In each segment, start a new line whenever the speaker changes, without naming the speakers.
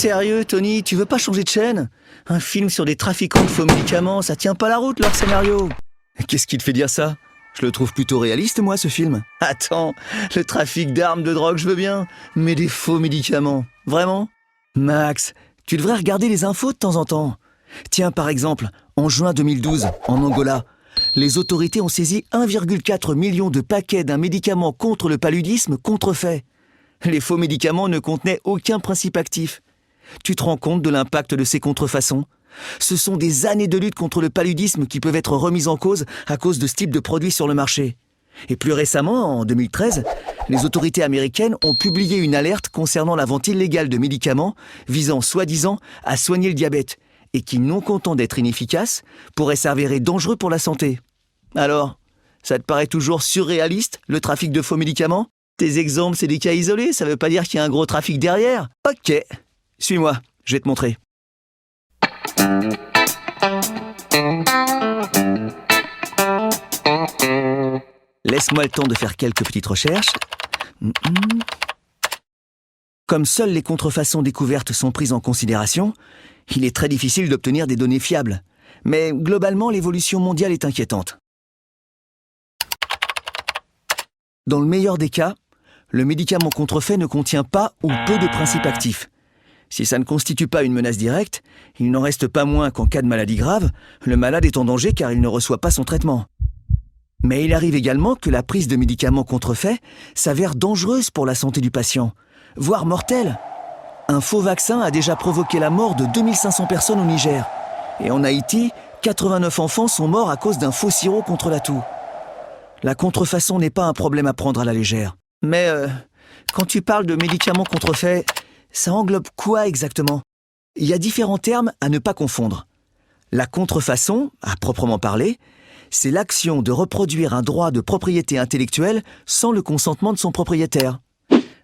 Sérieux, Tony, tu veux pas changer de chaîne? Un film sur des trafiquants de faux médicaments, ça tient pas la route, leur scénario. Qu'est-ce qui te fait dire ça? Je le trouve plutôt réaliste, moi, ce film. Attends, le trafic d'armes, de drogue, je veux bien, mais des faux médicaments, vraiment? Max, tu devrais regarder les infos de temps en temps. Tiens, par exemple, en juin 2012, en Angola, les autorités ont saisi 1,4 million de paquets d'un médicament contre le paludisme contrefait. Les faux médicaments ne contenaient aucun principe actif. Tu te rends compte de l'impact de ces contrefaçons? Ce sont des années de lutte contre le paludisme qui peuvent être remises en cause à cause de ce type de produits sur le marché. Et plus récemment, en 2013, les autorités américaines ont publié une alerte concernant la vente illégale de médicaments visant soi-disant à soigner le diabète et qui, non content d'être inefficaces, pourraient s'avérer dangereux pour la santé. Alors, ça te paraît toujours surréaliste, le trafic de faux médicaments? Tes exemples, c'est des cas isolés, ça veut pas dire qu'il y a un gros trafic derrière. Ok, suis-moi, je vais te montrer. Laisse-moi le temps de faire quelques petites recherches. Comme seules les contrefaçons découvertes sont prises en considération, il est très difficile d'obtenir des données fiables. Mais globalement, l'évolution mondiale est inquiétante. Dans le meilleur des cas, le médicament contrefait ne contient pas ou peu de principes actifs. Si ça ne constitue pas une menace directe, il n'en reste pas moins qu'en cas de maladie grave, le malade est en danger car il ne reçoit pas son traitement. Mais il arrive également que la prise de médicaments contrefaits s'avère dangereuse pour la santé du patient, voire mortelle. Un faux vaccin a déjà provoqué la mort de 2500 personnes au Niger. Et en Haïti, 89 enfants sont morts à cause d'un faux sirop contre la toux. La contrefaçon n'est pas un problème à prendre à la légère. Mais quand tu parles de médicaments contrefaits, ça englobe quoi exactement? Il y a différents termes à ne pas confondre. La contrefaçon, à proprement parler, c'est l'action de reproduire un droit de propriété intellectuelle sans le consentement de son propriétaire.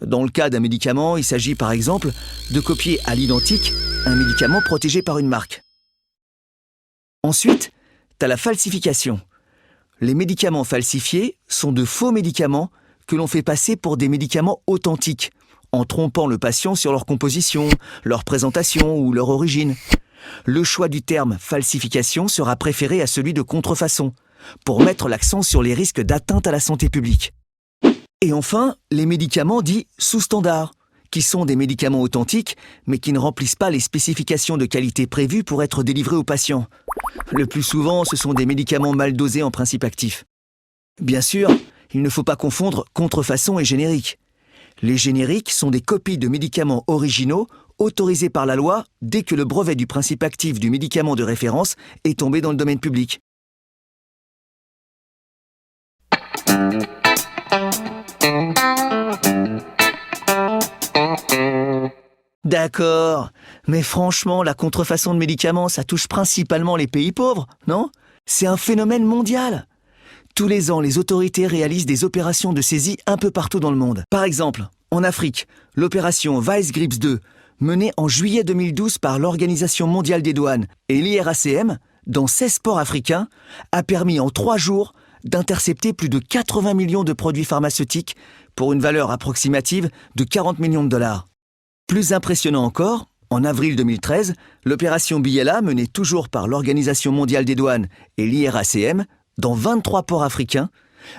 Dans le cas d'un médicament, il s'agit par exemple de copier à l'identique un médicament protégé par une marque. Ensuite, t'as la falsification. Les médicaments falsifiés sont de faux médicaments que l'on fait passer pour des médicaments authentiques, en trompant le patient sur leur composition, leur présentation ou leur origine. Le choix du terme falsification sera préféré à celui de contrefaçon, pour mettre l'accent sur les risques d'atteinte à la santé publique. Et enfin, les médicaments dits sous-standard, qui sont des médicaments authentiques, mais qui ne remplissent pas les spécifications de qualité prévues pour être délivrés aux patients. Le plus souvent, ce sont des médicaments mal dosés en principe actif. Bien sûr, il ne faut pas confondre contrefaçon et générique. Les génériques sont des copies de médicaments originaux autorisés par la loi dès que le brevet du principe actif du médicament de référence est tombé dans le domaine public. D'accord, mais franchement, la contrefaçon de médicaments, ça touche principalement les pays pauvres, non? C'est un phénomène mondial. Tous les ans, les autorités réalisent des opérations de saisie un peu partout dans le monde. Par exemple, en Afrique, l'opération Vice Grips 2, menée en juillet 2012 par l'Organisation mondiale des douanes et l'IRACM, dans 16 ports africains, a permis en 3 jours d'intercepter plus de 80 millions de produits pharmaceutiques pour une valeur approximative de 40 millions de dollars. Plus impressionnant encore, en avril 2013, l'opération Biella, menée toujours par l'Organisation mondiale des douanes et l'IRACM, dans 23 ports africains,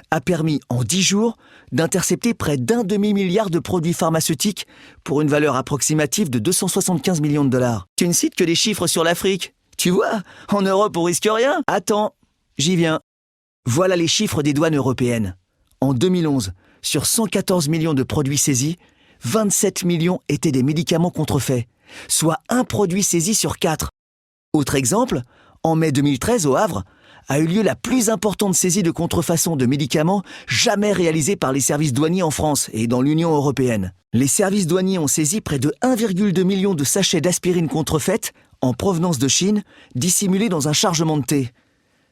a permis en 10 jours d'intercepter près d'1 demi-milliard de produits pharmaceutiques pour une valeur approximative de 275 millions de dollars. Tu ne cites que des chiffres sur l'Afrique. Tu vois, en Europe on risque rien. Attends, j'y viens. Voilà les chiffres des douanes européennes. En 2011, sur 114 millions de produits saisis, 27 millions étaient des médicaments contrefaits, soit un produit saisi sur 4. Autre exemple, en mai 2013 au Havre, a eu lieu la plus importante saisie de contrefaçon de médicaments jamais réalisée par les services douaniers en France et dans l'Union européenne. Les services douaniers ont saisi près de 1,2 million de sachets d'aspirine contrefaite en provenance de Chine, dissimulés dans un chargement de thé.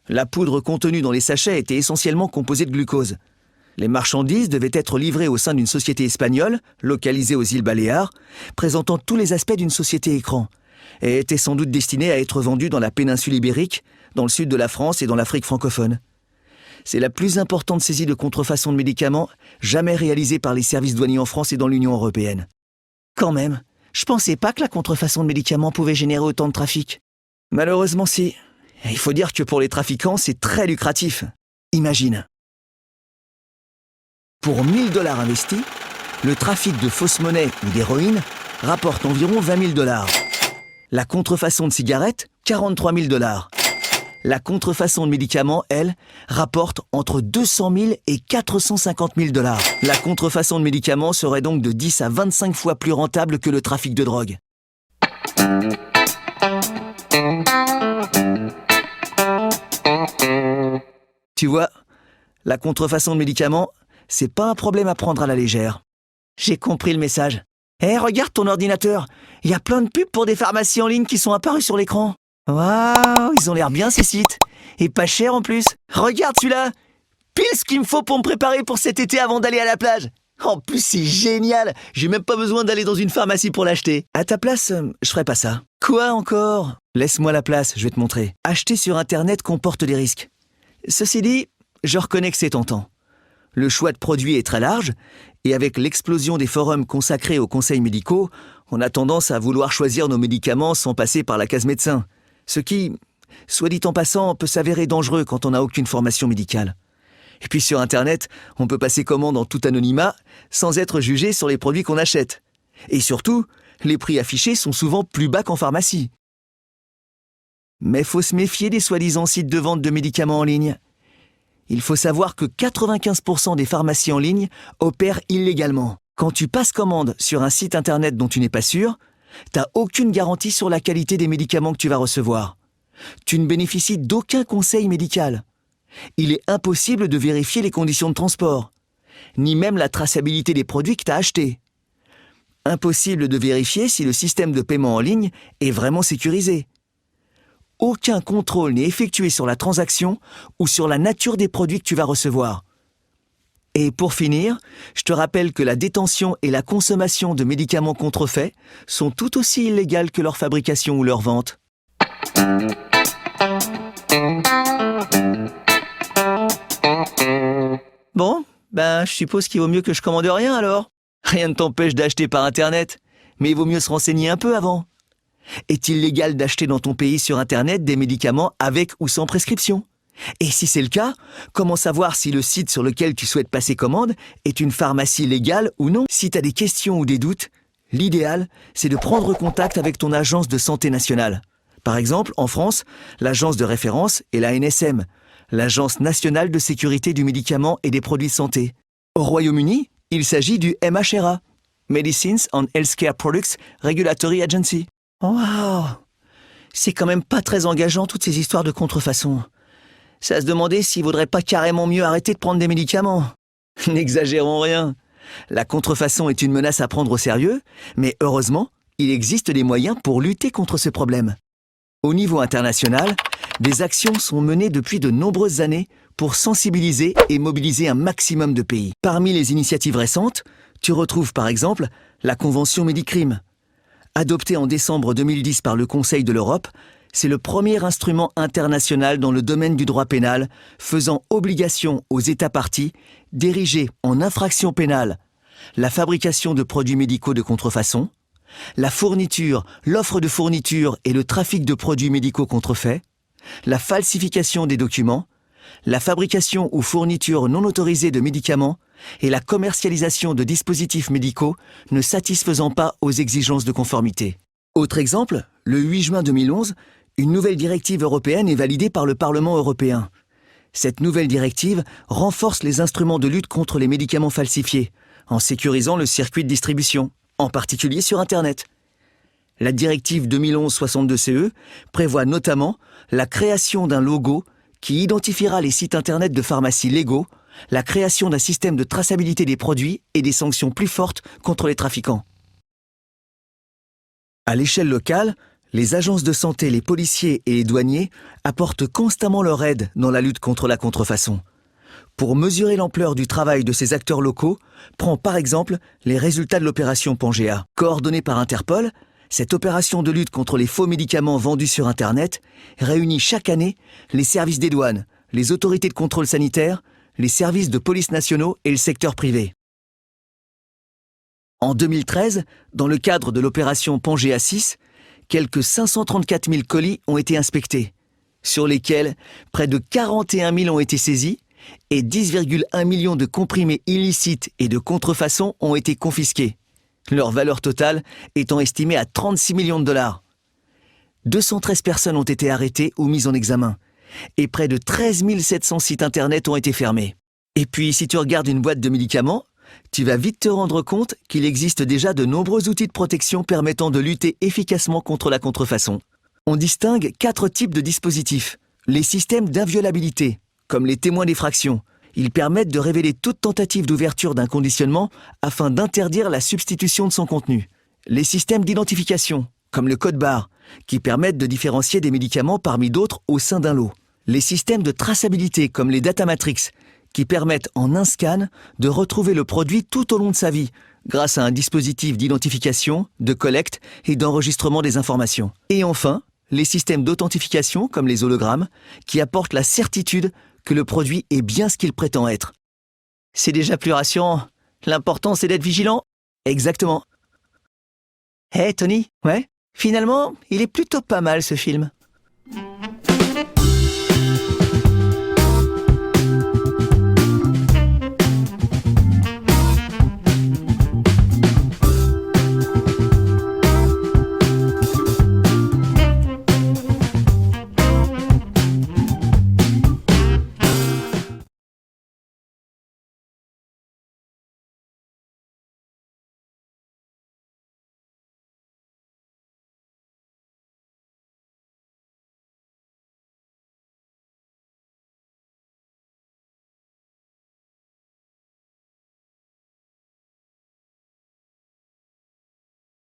La poudre contenue dans les sachets était essentiellement composée de glucose. Les marchandises devaient être livrées au sein d'une société espagnole, localisée aux îles Baléares, présentant tous les aspects d'une société écran, et étaient sans doute destinées à être vendues dans la péninsule ibérique, dans le sud de la France et dans l'Afrique francophone. C'est la plus importante saisie de contrefaçon de médicaments jamais réalisée par les services douaniers en France et dans l'Union européenne. Quand même, Je pensais pas que la contrefaçon de médicaments pouvait générer autant de trafic. Malheureusement, si. Et il faut dire que pour les trafiquants, c'est très lucratif. Imagine. Pour 1 000 $ investis, le trafic de fausses monnaies ou d'héroïne rapporte environ 20 000 $. La contrefaçon de cigarettes, 43 000 $. La contrefaçon de médicaments, elle, rapporte entre 200 000 et 450 000 $. La contrefaçon de médicaments serait donc de 10 à 25 fois plus rentable que le trafic de drogue. Tu vois, la contrefaçon de médicaments, c'est pas un problème à prendre à la légère. J'ai compris le message. Regarde ton ordinateur, il y a plein de pubs pour des pharmacies en ligne qui sont apparues sur l'écran. Waouh, ils ont l'air bien ces sites. Et pas cher en plus. Regarde celui-là. Pile ce qu'il me faut pour me préparer pour cet été avant d'aller à la plage. En plus, c'est génial. J'ai même pas besoin d'aller dans une pharmacie pour l'acheter. À ta place, je ferais pas ça. Quoi encore? Laisse-moi la place, je vais te montrer. Acheter sur Internet comporte des risques. Ceci dit, je reconnais que c'est tentant. Le choix de produits est très large, et avec l'explosion des forums consacrés aux conseils médicaux, on a tendance à vouloir choisir nos médicaments sans passer par la case médecin. Ce qui, soit dit en passant, peut s'avérer dangereux quand on n'a aucune formation médicale. Et puis sur Internet, on peut passer commande en tout anonymat sans être jugé sur les produits qu'on achète. Et surtout, les prix affichés sont souvent plus bas qu'en pharmacie. Mais faut se méfier des soi-disant sites de vente de médicaments en ligne. Il faut savoir que 95% des pharmacies en ligne opèrent illégalement. Quand tu passes commande sur un site Internet dont tu n'es pas sûr, t'as aucune garantie sur la qualité des médicaments que tu vas recevoir. Tu ne bénéficies d'aucun conseil médical. Il est impossible de vérifier les conditions de transport, ni même la traçabilité des produits que tu as achetés. Impossible de vérifier si le système de paiement en ligne est vraiment sécurisé. Aucun contrôle n'est effectué sur la transaction ou sur la nature des produits que tu vas recevoir. Et pour finir, je te rappelle que la détention et la consommation de médicaments contrefaits sont tout aussi illégales que leur fabrication ou leur vente. Bon, je suppose qu'il vaut mieux que je commande rien alors. Rien ne t'empêche d'acheter par Internet, mais il vaut mieux se renseigner un peu avant. Est-il légal d'acheter dans ton pays sur Internet des médicaments avec ou sans prescription? Et si c'est le cas, comment savoir si le site sur lequel tu souhaites passer commande est une pharmacie légale ou non? Si tu as des questions ou des doutes, l'idéal, c'est de prendre contact avec ton agence de santé nationale. Par exemple, en France, l'agence de référence est la NSM, l'Agence nationale de sécurité du médicament et des produits de santé. Au Royaume-Uni, il s'agit du MHRA, Medicines and Healthcare Products Regulatory Agency. Waouh! C'est quand même pas très engageant toutes ces histoires de contrefaçon. C'est à se demander s'il vaudrait pas carrément mieux arrêter de prendre des médicaments. N'exagérons rien. La contrefaçon est une menace à prendre au sérieux, mais heureusement, il existe des moyens pour lutter contre ce problème. Au niveau international, des actions sont menées depuis de nombreuses années pour sensibiliser et mobiliser un maximum de pays. Parmi les initiatives récentes, tu retrouves par exemple la Convention Médicrime. Adoptée en décembre 2010 par le Conseil de l'Europe, c'est le premier instrument international dans le domaine du droit pénal faisant obligation aux États parties d'ériger en infraction pénale la fabrication de produits médicaux de contrefaçon, la fourniture, l'offre de fourniture et le trafic de produits médicaux contrefaits, la falsification des documents, la fabrication ou fourniture non autorisée de médicaments et la commercialisation de dispositifs médicaux ne satisfaisant pas aux exigences de conformité. Autre exemple, le 8 juin 2011, une nouvelle directive européenne est validée par le Parlement européen. Cette nouvelle directive renforce les instruments de lutte contre les médicaments falsifiés, en sécurisant le circuit de distribution, en particulier sur Internet. La directive 2011-62-CE prévoit notamment la création d'un logo qui identifiera les sites Internet de pharmacies légaux, la création d'un système de traçabilité des produits et des sanctions plus fortes contre les trafiquants. À l'échelle locale, les agences de santé, les policiers et les douaniers apportent constamment leur aide dans la lutte contre la contrefaçon. Pour mesurer l'ampleur du travail de ces acteurs locaux, prends par exemple les résultats de l'opération Pangea. Coordonnée par Interpol, cette opération de lutte contre les faux médicaments vendus sur Internet réunit chaque année les services des douanes, les autorités de contrôle sanitaire, les services de police nationaux et le secteur privé. En 2013, dans le cadre de l'opération Pangea 6, quelques 534 000 colis ont été inspectés, sur lesquels près de 41 000 ont été saisis et 10,1 millions de comprimés illicites et de contrefaçons ont été confisqués, leur valeur totale étant estimée à 36 millions de dollars. 213 personnes ont été arrêtées ou mises en examen, et près de 13 700 sites internet ont été fermés. Et puis, si tu regardes une boîte de médicaments, tu vas vite te rendre compte qu'il existe déjà de nombreux outils de protection permettant de lutter efficacement contre la contrefaçon. On distingue 4 types de dispositifs. Les systèmes d'inviolabilité, comme les témoins d'effraction. Ils permettent de révéler toute tentative d'ouverture d'un conditionnement afin d'interdire la substitution de son contenu. Les systèmes d'identification, comme le code barre, qui permettent de différencier des médicaments parmi d'autres au sein d'un lot. Les systèmes de traçabilité, comme les data matrix, qui permettent en un scan de retrouver le produit tout au long de sa vie, grâce à un dispositif d'identification, de collecte et d'enregistrement des informations. Et enfin, les systèmes d'authentification, comme les hologrammes, qui apportent la certitude que le produit est bien ce qu'il prétend être. C'est déjà plus rassurant. L'important, c'est d'être vigilant. Exactement. Hé, Tony, ouais, finalement, il est plutôt pas mal ce film.